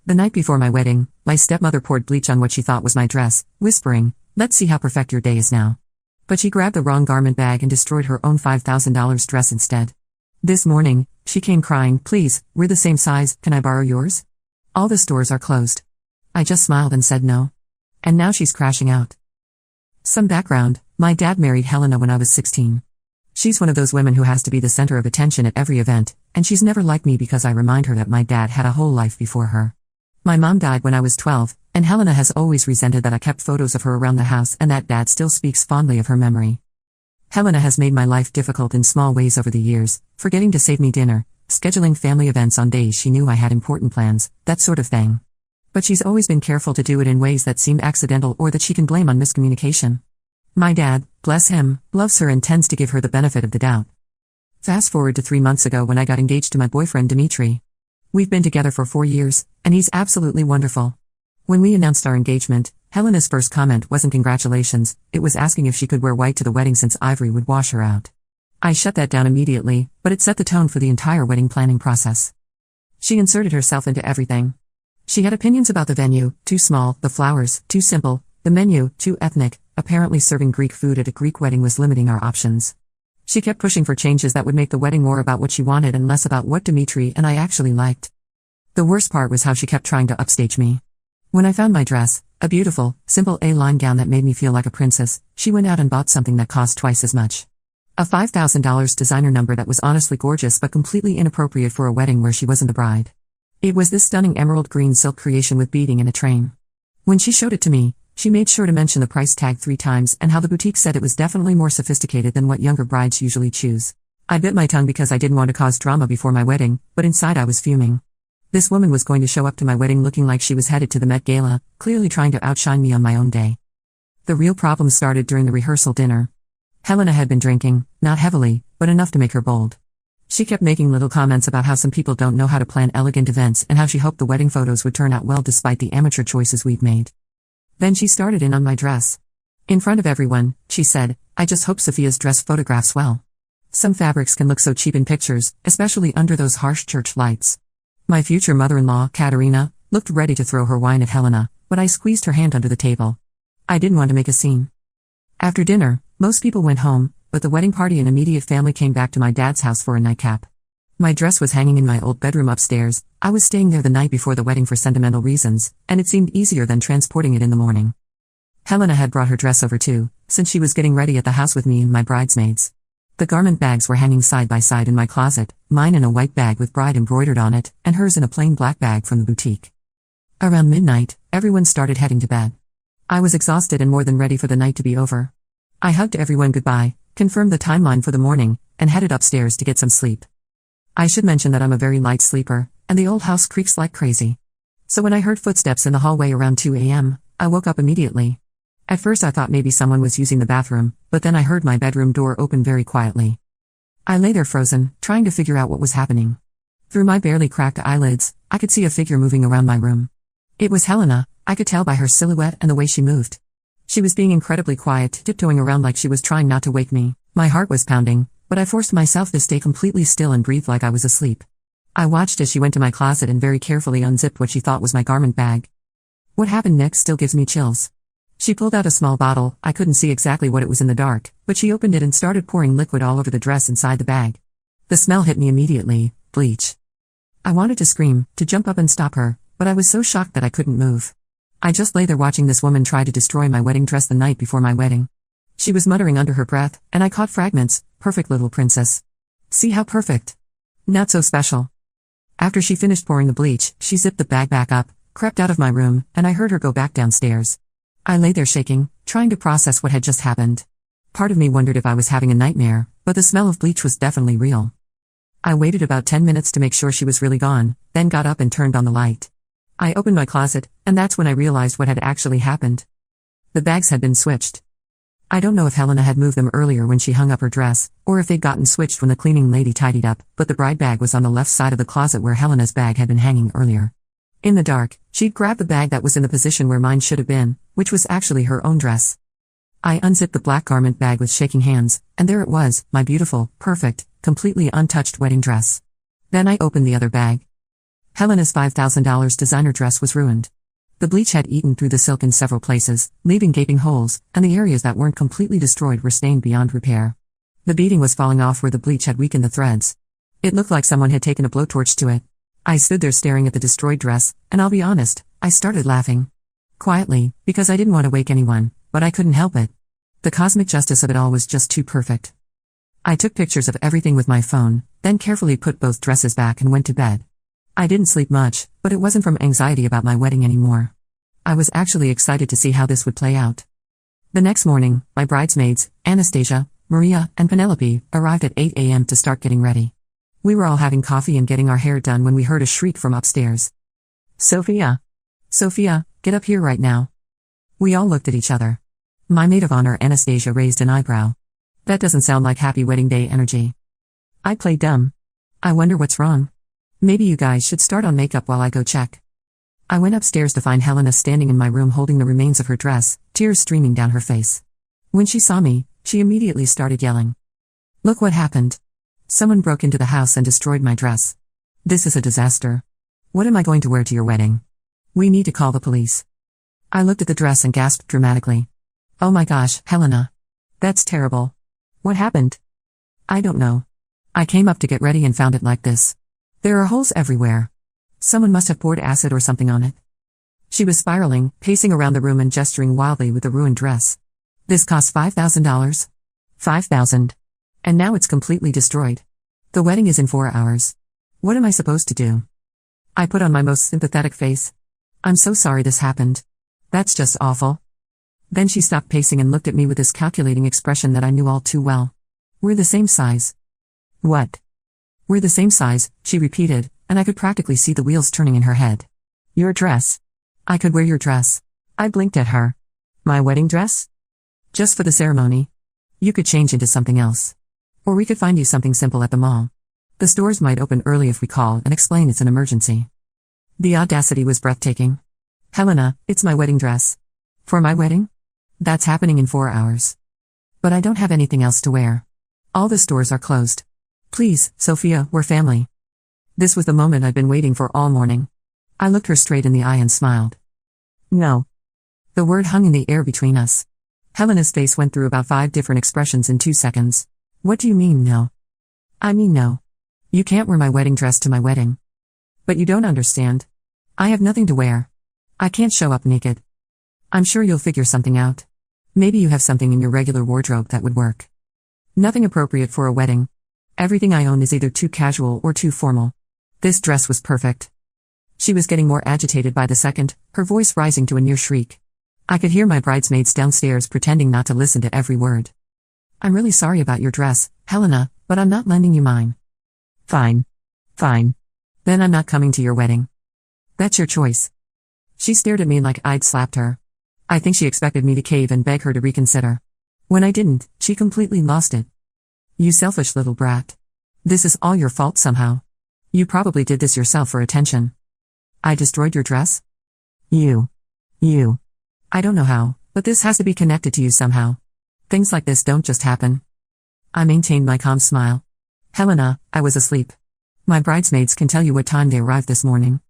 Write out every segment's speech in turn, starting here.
The night before my wedding, my stepmother poured bleach on what she thought was my dress, whispering, "Let's see how perfect your day is now." But she grabbed the wrong garment bag and destroyed her own $5,000 dress instead. This morning, she came crying, "Please, we're the same size, can I borrow yours? All the stores are closed." I just smiled and said no. And now she's crashing out. Some background: my dad married Helena when I was 16. She's one of those women who has to be the center of attention at every event, and she's never liked me because I remind her that my dad had a whole life before her. My mom died when I was 12, and Helena has always resented that I kept photos of her around the house and that dad still speaks fondly of her memory. Helena has made my life difficult in small ways over the years, forgetting to save me dinner, scheduling family events on days she knew I had important plans, that sort of thing. But she's always been careful to do it in ways that seem accidental or that she can blame on miscommunication. My dad, bless him, loves her and tends to give her the benefit of the doubt. Fast forward to 3 months ago when I got engaged to my boyfriend Dimitri. We've been together for 4 years, and he's absolutely wonderful. When we announced our engagement, Helena's first comment wasn't congratulations, it was asking if she could wear white to the wedding since Ivory would wash her out. I shut that down immediately, but it set the tone for the entire wedding planning process. She inserted herself into everything. She had opinions about the venue: too small, the flowers, too simple, the menu, too ethnic. Apparently serving Greek food at a Greek wedding was limiting our options. She kept pushing for changes that would make the wedding more about what she wanted and less about what Dimitri and I actually liked. The worst part was how she kept trying to upstage me. When I found my dress, a beautiful, simple A-line gown that made me feel like a princess, she went out and bought something that cost twice as much. A $5,000 designer number that was honestly gorgeous but completely inappropriate for a wedding where she wasn't the bride. It was this stunning emerald green silk creation with beading and a train. When she showed it to me, she made sure to mention the price tag 3 times and how the boutique said it was definitely more sophisticated than what younger brides usually choose. I bit my tongue because I didn't want to cause drama before my wedding, but inside I was fuming. This woman was going to show up to my wedding looking like she was headed to the Met Gala, clearly trying to outshine me on my own day. The real problem started during the rehearsal dinner. Helena had been drinking, not heavily, but enough to make her bold. She kept making little comments about how some people don't know how to plan elegant events and how she hoped the wedding photos would turn out well despite the amateur choices we'd made. Then she started in on my dress. In front of everyone, she said, "I just hope Sophia's dress photographs well. Some fabrics can look so cheap in pictures, especially under those harsh church lights." My future mother-in-law, Katerina, looked ready to throw her wine at Helena, but I squeezed her hand under the table. I didn't want to make a scene. After dinner, most people went home, but the wedding party and immediate family came back to my dad's house for a nightcap. My dress was hanging in my old bedroom upstairs. I was staying there the night before the wedding for sentimental reasons, and it seemed easier than transporting it in the morning. Helena had brought her dress over too, since she was getting ready at the house with me and my bridesmaids. The garment bags were hanging side by side in my closet, mine in a white bag with bride embroidered on it, and hers in a plain black bag from the boutique. Around midnight, everyone started heading to bed. I was exhausted and more than ready for the night to be over. I hugged everyone goodbye, confirmed the timeline for the morning, and headed upstairs to get some sleep. I should mention that I'm a very light sleeper, and the old house creaks like crazy. So when I heard footsteps in the hallway around 2 a.m., I woke up immediately. At first I thought maybe someone was using the bathroom, but then I heard my bedroom door open very quietly. I lay there frozen, trying to figure out what was happening. Through my barely cracked eyelids, I could see a figure moving around my room. It was Helena. I could tell by her silhouette and the way she moved. She was being incredibly quiet, tiptoeing around like she was trying not to wake me. My heart was pounding, but I forced myself to stay completely still and breathe like I was asleep. I watched as she went to my closet and very carefully unzipped what she thought was my garment bag. What happened next still gives me chills. She pulled out a small bottle. I couldn't see exactly what it was in the dark, but she opened it and started pouring liquid all over the dress inside the bag. The smell hit me immediately: bleach. I wanted to scream, to jump up and stop her, but I was so shocked that I couldn't move. I just lay there watching this woman try to destroy my wedding dress the night before my wedding. She was muttering under her breath, and I caught fragments: "Perfect little princess. See how perfect. Not so special." After she finished pouring the bleach, she zipped the bag back up, crept out of my room, and I heard her go back downstairs. I lay there shaking, trying to process what had just happened. Part of me wondered if I was having a nightmare, but the smell of bleach was definitely real. I waited about 10 minutes to make sure she was really gone, then got up and turned on the light. I opened my closet, and that's when I realized what had actually happened. The bags had been switched. I don't know if Helena had moved them earlier when she hung up her dress, or if they'd gotten switched when the cleaning lady tidied up, but the bride bag was on the left side of the closet where Helena's bag had been hanging earlier. In the dark, she'd grabbed the bag that was in the position where mine should have been, which was actually her own dress. I unzipped the black garment bag with shaking hands, and there it was, my beautiful, perfect, completely untouched wedding dress. Then I opened the other bag. Helena's $5,000 designer dress was ruined. The bleach had eaten through the silk in several places, leaving gaping holes, and the areas that weren't completely destroyed were stained beyond repair. The beading was falling off where the bleach had weakened the threads. It looked like someone had taken a blowtorch to it. I stood there staring at the destroyed dress, and I'll be honest, I started laughing. Quietly, because I didn't want to wake anyone, but I couldn't help it. The cosmic justice of it all was just too perfect. I took pictures of everything with my phone, then carefully put both dresses back and went to bed. I didn't sleep much, but it wasn't from anxiety about my wedding anymore. I was actually excited to see how this would play out. The next morning, my bridesmaids, Anastasia, Maria, and Penelope, arrived at 8 a.m. to start getting ready. We were all having coffee and getting our hair done when we heard a shriek from upstairs. Sophia! Sophia, get up here right now. We all looked at each other. My maid of honor, Anastasia, raised an eyebrow. That doesn't sound like happy wedding day energy. I played dumb. I wonder what's wrong. Maybe you guys should start on makeup while I go check. I went upstairs to find Helena standing in my room holding the remains of her dress, tears streaming down her face. When she saw me, she immediately started yelling. Look what happened. Someone broke into the house and destroyed my dress. This is a disaster. What am I going to wear to your wedding? We need to call the police. I looked at the dress and gasped dramatically. Oh my gosh, Helena. That's terrible. What happened? I don't know. I came up to get ready and found it like this. There are holes everywhere. Someone must have poured acid or something on it. She was spiraling, pacing around the room and gesturing wildly with the ruined dress. This cost $5,000. $5,000. And now it's completely destroyed. The wedding is in 4 hours. What am I supposed to do? I put on my most sympathetic face. I'm so sorry this happened. That's just awful. Then she stopped pacing and looked at me with this calculating expression that I knew all too well. We're the same size. What? We're the same size, she repeated, and I could practically see the wheels turning in her head. Your dress. I could wear your dress. I blinked at her. My wedding dress? Just for the ceremony. You could change into something else. Or we could find you something simple at the mall. The stores might open early if we call and explain it's an emergency. The audacity was breathtaking. Helena, it's my wedding dress. For my wedding? That's happening in 4 hours. But I don't have anything else to wear. All the stores are closed. Please, Sophia, we're family. This was the moment I'd been waiting for all morning. I looked her straight in the eye and smiled. No. The word hung in the air between us. Helena's face went through about 5 different expressions in 2 seconds. What do you mean, no? I mean no. You can't wear my wedding dress to my wedding. But you don't understand. I have nothing to wear. I can't show up naked. I'm sure you'll figure something out. Maybe you have something in your regular wardrobe that would work. Nothing appropriate for a wedding. Everything I own is either too casual or too formal. This dress was perfect. She was getting more agitated by the second, her voice rising to a near shriek. I could hear my bridesmaids downstairs pretending not to listen to every word. I'm really sorry about your dress, Helena, but I'm not lending you mine. Fine. Fine. Then I'm not coming to your wedding. That's your choice. She stared at me like I'd slapped her. I think she expected me to cave and beg her to reconsider. When I didn't, she completely lost it. You selfish little brat. This is all your fault somehow. You probably did this yourself for attention. I destroyed your dress? You. I don't know how, but this has to be connected to you somehow. Things like this don't just happen. I maintained my calm smile. Helena, I was asleep. My bridesmaids can tell you what time they arrived this morning.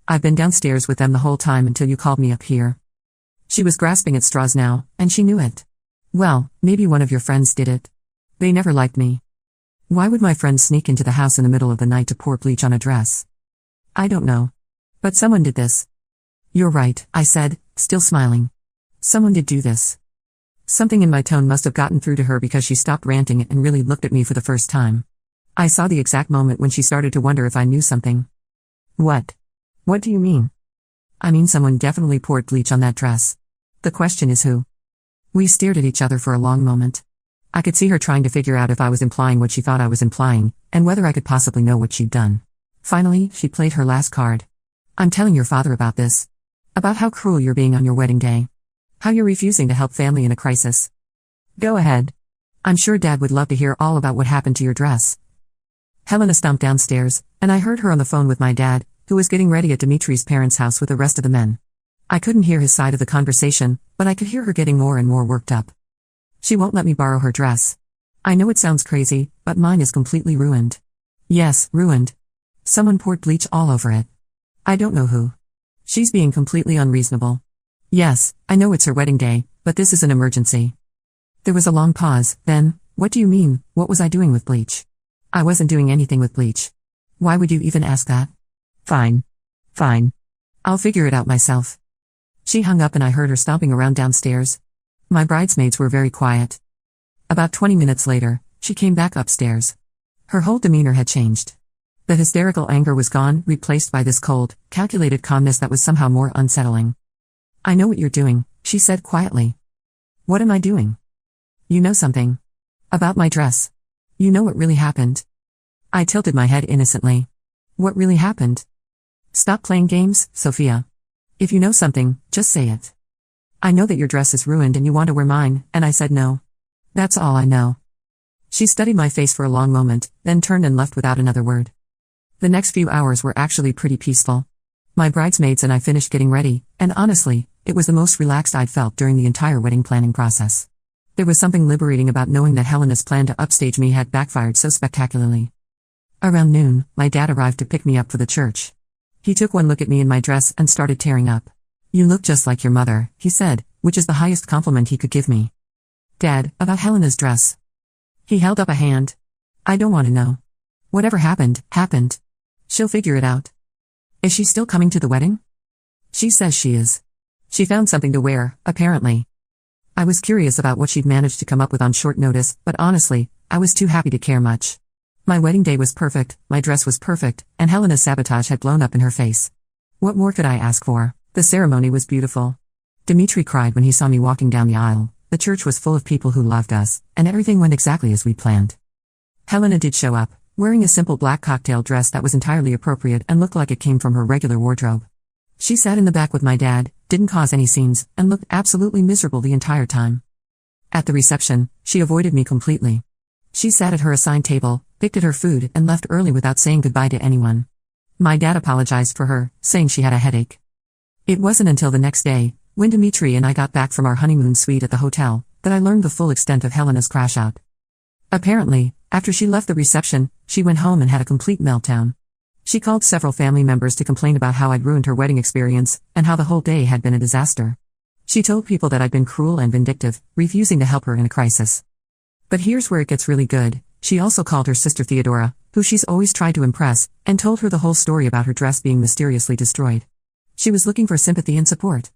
I've been downstairs with them the whole time until you called me up here. She was grasping at straws now, and she knew it. Well, maybe one of your friends did it. They never liked me. Why would my friends sneak into the house in the middle of the night to pour bleach on a dress? I don't know. But someone did this. You're right, I said, still smiling. Someone did do this. Something in my tone must have gotten through to her because she stopped ranting and really looked at me for the first time. I saw the exact moment when she started to wonder if I knew something. What? What do you mean? I mean someone definitely poured bleach on that dress. The question is who? We stared at each other for a long moment. I could see her trying to figure out if I was implying what she thought I was implying, and whether I could possibly know what she'd done. Finally, she played her last card. I'm telling your father about this. About how cruel you're being on your wedding day. How you're refusing to help family in a crisis. Go ahead. I'm sure Dad would love to hear all about what happened to your dress. Helena stomped downstairs, and I heard her on the phone with my dad, who was getting ready at Dimitri's parents' house with the rest of the men. I couldn't hear his side of the conversation, but I could hear her getting more and more worked up. She won't let me borrow her dress. I know it sounds crazy, but mine is completely ruined. Yes, ruined. Someone poured bleach all over it. I don't know who. She's being completely unreasonable. Yes, I know it's her wedding day, but this is an emergency. There was a long pause, then, what do you mean, what was I doing with bleach? I wasn't doing anything with bleach. Why would you even ask that? Fine. Fine. I'll figure it out myself. She hung up and I heard her stomping around downstairs. My bridesmaids were very quiet. About 20 minutes later, she came back upstairs. Her whole demeanor had changed. The hysterical anger was gone, replaced by this cold, calculated calmness that was somehow more unsettling. I know what you're doing, she said quietly. What am I doing? You know something. About my dress. You know what really happened. I tilted my head innocently. What really happened? Stop playing games, Sophia. If you know something, just say it. I know that your dress is ruined and you want to wear mine, and I said no. That's all I know. She studied my face for a long moment, then turned and left without another word. The next few hours were actually pretty peaceful. My bridesmaids and I finished getting ready, and honestly, it was the most relaxed I'd felt during the entire wedding planning process. There was something liberating about knowing that Helena's plan to upstage me had backfired so spectacularly. Around noon, my dad arrived to pick me up for the church. He took one look at me in my dress and started tearing up. You look just like your mother, he said, which is the highest compliment he could give me. Dad, about Helena's dress. He held up a hand. I don't want to know. Whatever happened, happened. She'll figure it out. Is she still coming to the wedding? She says she is. She found something to wear, apparently. I was curious about what she'd managed to come up with on short notice, but honestly, I was too happy to care much. My wedding day was perfect, my dress was perfect, and Helena's sabotage had blown up in her face. What more could I ask for? The ceremony was beautiful. Dmitri cried when he saw me walking down the aisle. The church was full of people who loved us, and everything went exactly as we planned. Helena did show up, wearing a simple black cocktail dress that was entirely appropriate and looked like it came from her regular wardrobe. She sat in the back with my dad, didn't cause any scenes, and looked absolutely miserable the entire time. At the reception, she avoided me completely. She sat at her assigned table, picked at her food, and left early without saying goodbye to anyone. My dad apologized for her, saying she had a headache. It wasn't until the next day, when Dmitri and I got back from our honeymoon suite at the hotel, that I learned the full extent of Helena's crash-out. Apparently, after she left the reception, she went home and had a complete meltdown. She called several family members to complain about how I'd ruined her wedding experience, and how the whole day had been a disaster. She told people that I'd been cruel and vindictive, refusing to help her in a crisis. But here's where it gets really good. She also called her sister Theodora, who she's always tried to impress, and told her the whole story about her dress being mysteriously destroyed. She was looking for sympathy and support.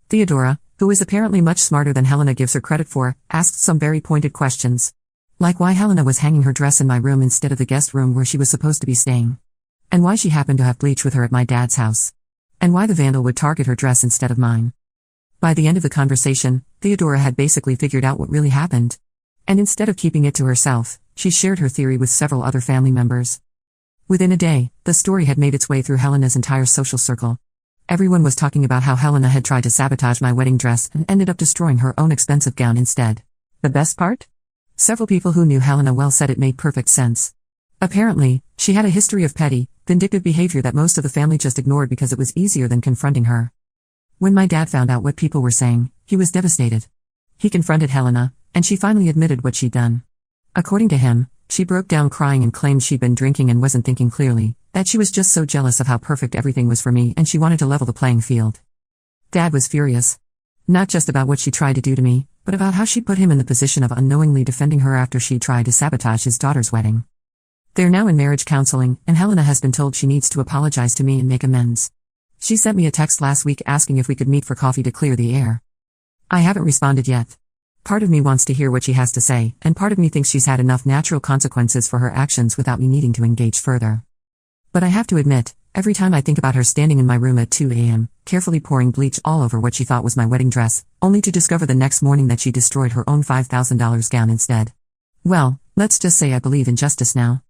Theodora, who is apparently much smarter than Helena gives her credit for, asked some very pointed questions. Like why Helena was hanging her dress in my room instead of the guest room where she was supposed to be staying. And why she happened to have bleach with her at my dad's house. And why the vandal would target her dress instead of mine. By the end of the conversation, Theodora had basically figured out what really happened. And instead of keeping it to herself, she shared her theory with several other family members. Within a day, the story had made its way through Helena's entire social circle. Everyone was talking about how Helena had tried to sabotage my wedding dress and ended up destroying her own expensive gown instead. The best part? Several people who knew Helena well said it made perfect sense. Apparently, she had a history of petty, vindictive behavior that most of the family just ignored because it was easier than confronting her. When my dad found out what people were saying, he was devastated. He confronted Helena, and she finally admitted what she'd done. According to him, she broke down crying and claimed she'd been drinking and wasn't thinking clearly, that she was just so jealous of how perfect everything was for me and she wanted to level the playing field. Dad was furious. Not just about what she tried to do to me, but about how she put him in the position of unknowingly defending her after she tried to sabotage his daughter's wedding. They're now in marriage counseling, and Helena has been told she needs to apologize to me and make amends. She sent me a text last week asking if we could meet for coffee to clear the air. I haven't responded yet. Part of me wants to hear what she has to say, and part of me thinks she's had enough natural consequences for her actions without me needing to engage further. But I have to admit, every time I think about her standing in my room at 2 a.m., carefully pouring bleach all over what she thought was my wedding dress, only to discover the next morning that she destroyed her own $5,000 gown instead. Well, let's just say I believe in justice now.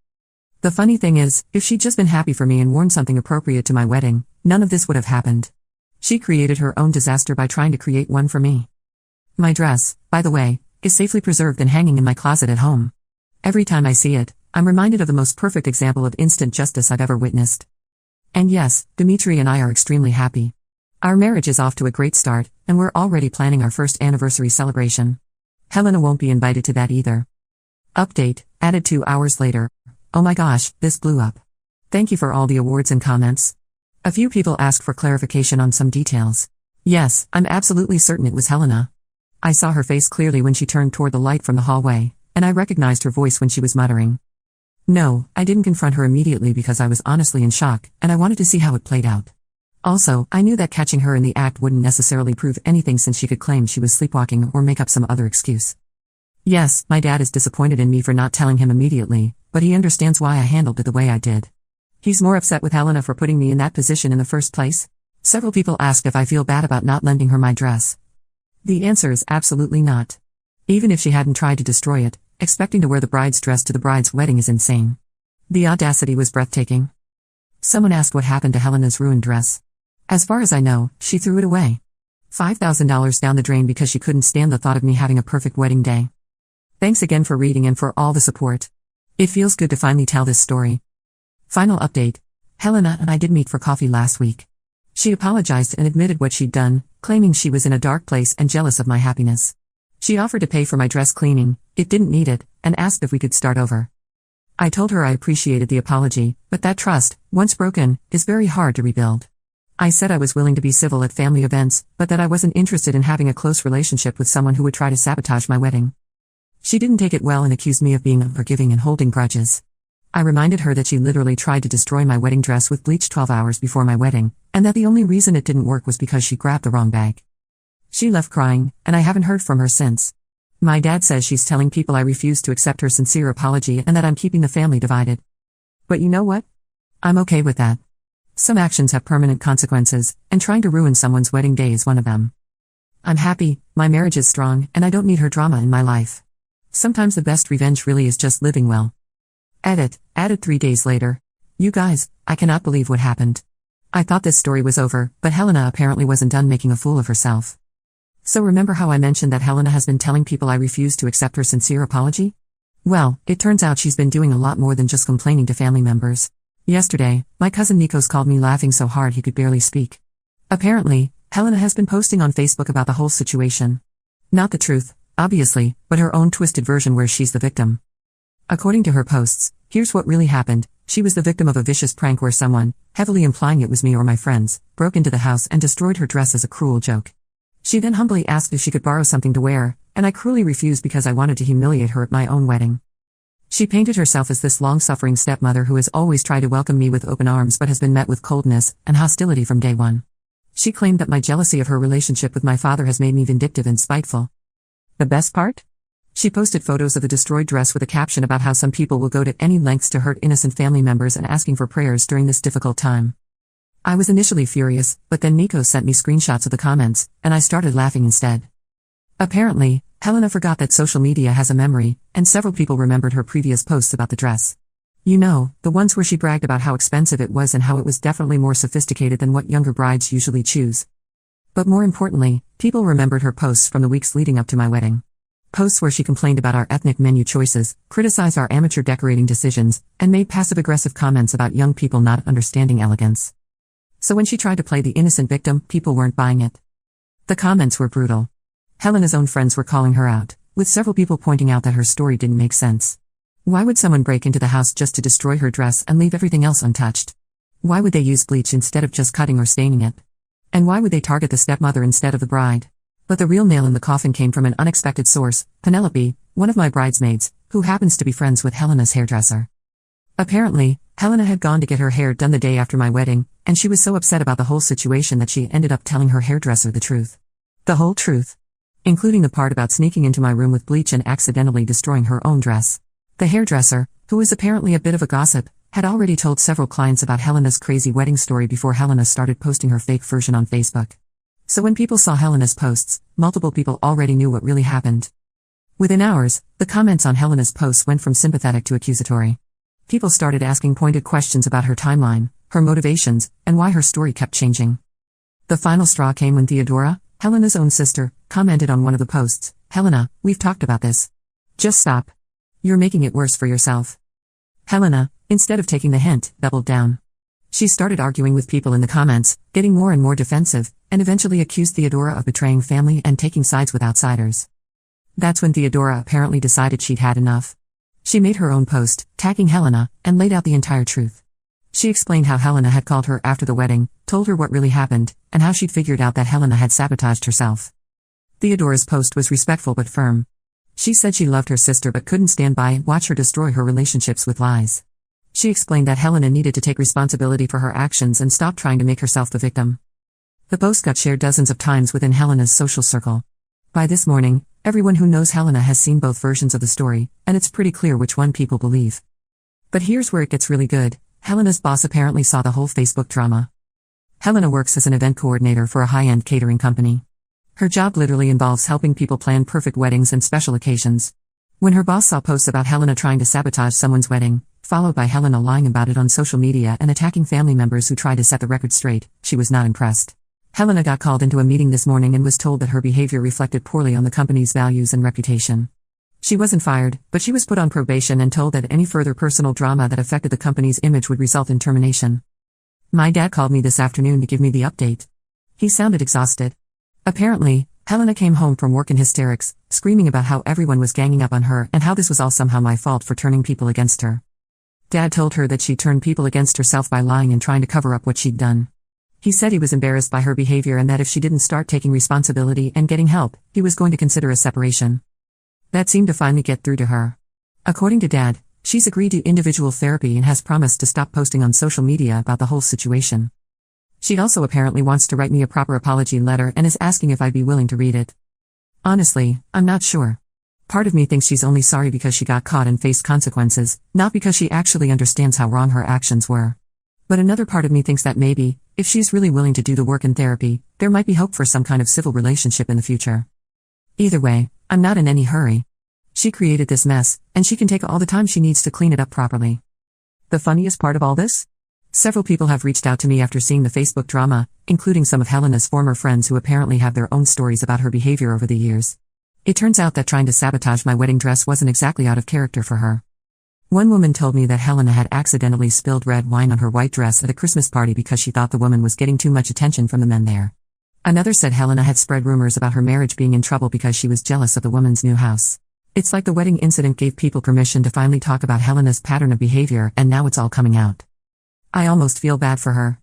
The funny thing is, if she'd just been happy for me and worn something appropriate to my wedding, none of this would have happened. She created her own disaster by trying to create one for me. My dress, by the way, is safely preserved and hanging in my closet at home. Every time I see it, I'm reminded of the most perfect example of instant justice I've ever witnessed. And yes, Dmitri and I are extremely happy. Our marriage is off to a great start, and we're already planning our first anniversary celebration. Helena won't be invited to that either. Update, added 2 hours later. Oh my gosh, this blew up. Thank you for all the awards and comments. A few people asked for clarification on some details. Yes, I'm absolutely certain it was Helena. I saw her face clearly when she turned toward the light from the hallway, and I recognized her voice when she was muttering. No, I didn't confront her immediately because I was honestly in shock, and I wanted to see how it played out. Also, I knew that catching her in the act wouldn't necessarily prove anything since she could claim she was sleepwalking or make up some other excuse. Yes, my dad is disappointed in me for not telling him immediately, but he understands why I handled it the way I did. He's more upset with Helena for putting me in that position in the first place. Several people asked if I feel bad about not lending her my dress. The answer is absolutely not. Even if she hadn't tried to destroy it, expecting to wear the bride's dress to the bride's wedding is insane. The audacity was breathtaking. Someone asked what happened to Helena's ruined dress. As far as I know, she threw it away. $5,000 down the drain because she couldn't stand the thought of me having a perfect wedding day. Thanks again for reading and for all the support. It feels good to finally tell this story. Final update. Helena and I did meet for coffee last week. She apologized and admitted what she'd done, claiming she was in a dark place and jealous of my happiness. She offered to pay for my dress cleaning, it didn't need it, and asked if we could start over. I told her I appreciated the apology, but that trust, once broken, is very hard to rebuild. I said I was willing to be civil at family events, but that I wasn't interested in having a close relationship with someone who would try to sabotage my wedding. She didn't take it well and accused me of being unforgiving and holding grudges. I reminded her that she literally tried to destroy my wedding dress with bleach 12 hours before my wedding, and that the only reason it didn't work was because she grabbed the wrong bag. She left crying, and I haven't heard from her since. My dad says she's telling people I refuse to accept her sincere apology and that I'm keeping the family divided. But you know what? I'm okay with that. Some actions have permanent consequences, and trying to ruin someone's wedding day is one of them. I'm happy, my marriage is strong, and I don't need her drama in my life. Sometimes the best revenge really is just living well. Added 3 days later. You guys, I cannot believe what happened. I thought this story was over, but Helena apparently wasn't done making a fool of herself. So remember how I mentioned that Helena has been telling people I refuse to accept her sincere apology? Well, it turns out she's been doing a lot more than just complaining to family members. Yesterday, my cousin Nikos called me laughing so hard he could barely speak. Apparently, Helena has been posting on Facebook about the whole situation. Not the truth, obviously, but her own twisted version where she's the victim. According to her posts, here's what really happened. She was the victim of a vicious prank where someone, heavily implying it was me or my friends, broke into the house and destroyed her dress as a cruel joke. She then humbly asked if she could borrow something to wear, and I cruelly refused because I wanted to humiliate her at my own wedding. She painted herself as this long-suffering stepmother who has always tried to welcome me with open arms but has been met with coldness and hostility from day one. She claimed that my jealousy of her relationship with my father has made me vindictive and spiteful. The best part? She posted photos of the destroyed dress with a caption about how some people will go to any lengths to hurt innocent family members and asking for prayers during this difficult time. I was initially furious, but then Nikos sent me screenshots of the comments, and I started laughing instead. Apparently, Helena forgot that social media has a memory, and several people remembered her previous posts about the dress. You know, the ones where she bragged about how expensive it was and how it was definitely more sophisticated than what younger brides usually choose. But more importantly, people remembered her posts from the weeks leading up to my wedding. Posts where she complained about our ethnic menu choices, criticized our amateur decorating decisions, and made passive-aggressive comments about young people not understanding elegance. So when she tried to play the innocent victim, people weren't buying it. The comments were brutal. Helena's own friends were calling her out, with several people pointing out that her story didn't make sense. Why would someone break into the house just to destroy her dress and leave everything else untouched? Why would they use bleach instead of just cutting or staining it? And why would they target the stepmother instead of the bride? But the real nail in the coffin came from an unexpected source, Penelope, one of my bridesmaids, who happens to be friends with Helena's hairdresser. Apparently, Helena had gone to get her hair done the day after my wedding, and she was so upset about the whole situation that she ended up telling her hairdresser the truth. The whole truth. Including the part about sneaking into my room with bleach and accidentally destroying her own dress. The hairdresser, who is apparently a bit of a gossip, had already told several clients about Helena's crazy wedding story before Helena started posting her fake version on Facebook. So when people saw Helena's posts, multiple people already knew what really happened. Within hours, the comments on Helena's posts went from sympathetic to accusatory. People started asking pointed questions about her timeline, her motivations, and why her story kept changing. The final straw came when Theodora, Helena's own sister, commented on one of the posts, "Helena, we've talked about this. Just stop. You're making it worse for yourself." Helena, instead of taking the hint, doubled down. She started arguing with people in the comments, getting more and more defensive, and eventually accused Theodora of betraying family and taking sides with outsiders. That's when Theodora apparently decided she'd had enough. She made her own post, tagging Helena, and laid out the entire truth. She explained how Helena had called her after the wedding, told her what really happened, and how she'd figured out that Helena had sabotaged herself. Theodora's post was respectful but firm. She said she loved her sister but couldn't stand by and watch her destroy her relationships with lies. She explained that Helena needed to take responsibility for her actions and stop trying to make herself the victim. The post got shared dozens of times within Helena's social circle. By this morning, everyone who knows Helena has seen both versions of the story, and it's pretty clear which one people believe. But here's where it gets really good. Helena's boss apparently saw the whole Facebook drama. Helena works as an event coordinator for a high-end catering company. Her job literally involves helping people plan perfect weddings and special occasions. When her boss saw posts about Helena trying to sabotage someone's wedding, followed by Helena lying about it on social media and attacking family members who tried to set the record straight, she was not impressed. Helena got called into a meeting this morning and was told that her behavior reflected poorly on the company's values and reputation. She wasn't fired, but she was put on probation and told that any further personal drama that affected the company's image would result in termination. My dad called me this afternoon to give me the update. He sounded exhausted. Apparently, Helena came home from work in hysterics, screaming about how everyone was ganging up on her and how this was all somehow my fault for turning people against her. Dad told her that she turned people against herself by lying and trying to cover up what she'd done. He said he was embarrassed by her behavior and that if she didn't start taking responsibility and getting help, he was going to consider a separation. That seemed to finally get through to her. According to Dad, she's agreed to individual therapy and has promised to stop posting on social media about the whole situation. She also apparently wants to write me a proper apology letter and is asking if I'd be willing to read it. Honestly, I'm not sure. Part of me thinks she's only sorry because she got caught and faced consequences, not because she actually understands how wrong her actions were. But another part of me thinks that maybe, if she's really willing to do the work in therapy, there might be hope for some kind of civil relationship in the future. Either way, I'm not in any hurry. She created this mess, and she can take all the time she needs to clean it up properly. The funniest part of all this? Several people have reached out to me after seeing the Facebook drama, including some of Helena's former friends who apparently have their own stories about her behavior over the years. It turns out that trying to sabotage my wedding dress wasn't exactly out of character for her. One woman told me that Helena had accidentally spilled red wine on her white dress at a Christmas party because she thought the woman was getting too much attention from the men there. Another said Helena had spread rumors about her marriage being in trouble because she was jealous of the woman's new house. It's like the wedding incident gave people permission to finally talk about Helena's pattern of behavior, and now it's all coming out. I almost feel bad for her.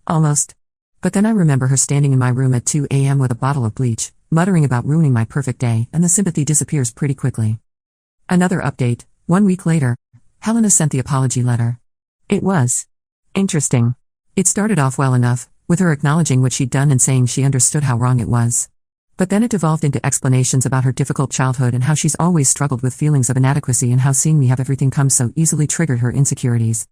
Almost. But then I remember her standing in my room at 2 a.m. with a bottle of bleach, muttering about ruining my perfect day, and the sympathy disappears pretty quickly. Another update, 1 week later, Helena sent the apology letter. It was interesting. It started off well enough, with her acknowledging what she'd done and saying she understood how wrong it was. But then it devolved into explanations about her difficult childhood and how she's always struggled with feelings of inadequacy and how seeing me have everything come so easily triggered her insecurities.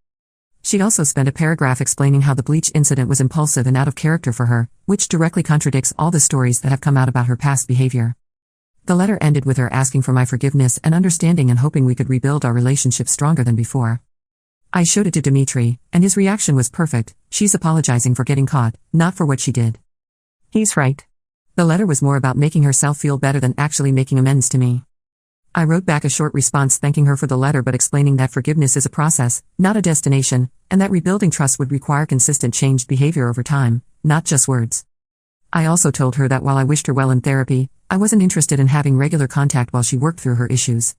She'd also spent a paragraph explaining how the bleach incident was impulsive and out of character for her, which directly contradicts all the stories that have come out about her past behavior. The letter ended with her asking for my forgiveness and understanding and hoping we could rebuild our relationship stronger than before. I showed it to Dimitri, and his reaction was perfect. She's apologizing for getting caught, not for what she did. He's right. The letter was more about making herself feel better than actually making amends to me. I wrote back a short response thanking her for the letter but explaining that forgiveness is a process, not a destination, and that rebuilding trust would require consistent changed behavior over time, not just words. I also told her that while I wished her well in therapy, I wasn't interested in having regular contact while she worked through her issues.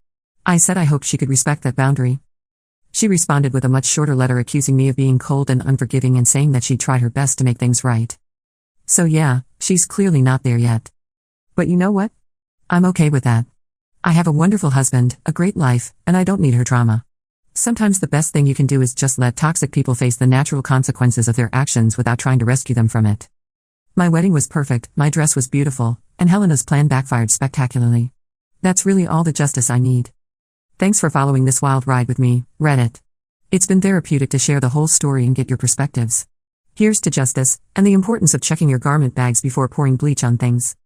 I said I hoped she could respect that boundary. She responded with a much shorter letter accusing me of being cold and unforgiving and saying that she'd tried her best to make things right. So yeah, she's clearly not there yet. But you know what? I'm okay with that. I have a wonderful husband, a great life, and I don't need her drama. Sometimes the best thing you can do is just let toxic people face the natural consequences of their actions without trying to rescue them from it. My wedding was perfect, my dress was beautiful, and Helena's plan backfired spectacularly. That's really all the justice I need. Thanks for following this wild ride with me, Reddit. It's been therapeutic to share the whole story and get your perspectives. Here's to justice, and the importance of checking your garment bags before pouring bleach on things.